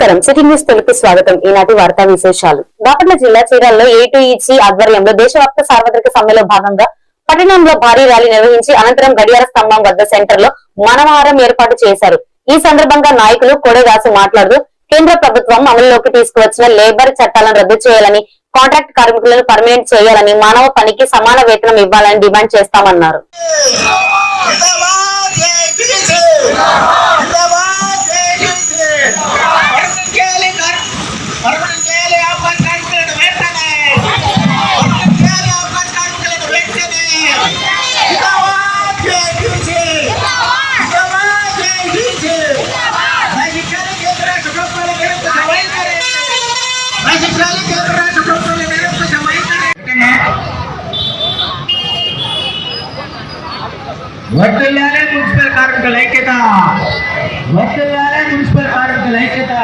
నమస్కారం. City news Telugu స్వాగతం. ఈనాటి వార్తా విశేషాలు. బాపట్ల జిల్లా చీరాల్లో A2EC ఆధ్వర్యంలో దేశవ్యాప్త సార్వత్రిక సమ్మెలో భాగంగా పట్టణంలో భారీ ర్యాలీ నిర్వహించి అనంతరం గడియార స్తంభం వద్ద సెంటర్ లో మానవహారం ఏర్పాటు చేశారు. ఈ సందర్భంగా నాయకులు కొడేదాసు మాట్లాడుతూ కేంద్ర ప్రభుత్వం అమలులోకి తీసుకువచ్చిన లేబర్ చట్టాలను రద్దు చేయాలని, కాంట్రాక్ట్ కార్మికులను పర్మనెంట్ చేయాలని, మానవ పనికి సమాన వేతనం ఇవ్వాలని డిమాండ్ చేస్తామన్నారు. వర్ధిల్లాలి మున్సిపల్ కార్మికుల ఐక్యత, వర్ధిల్లాలి మున్సిపల్ కార్మికుల ఐక్యత.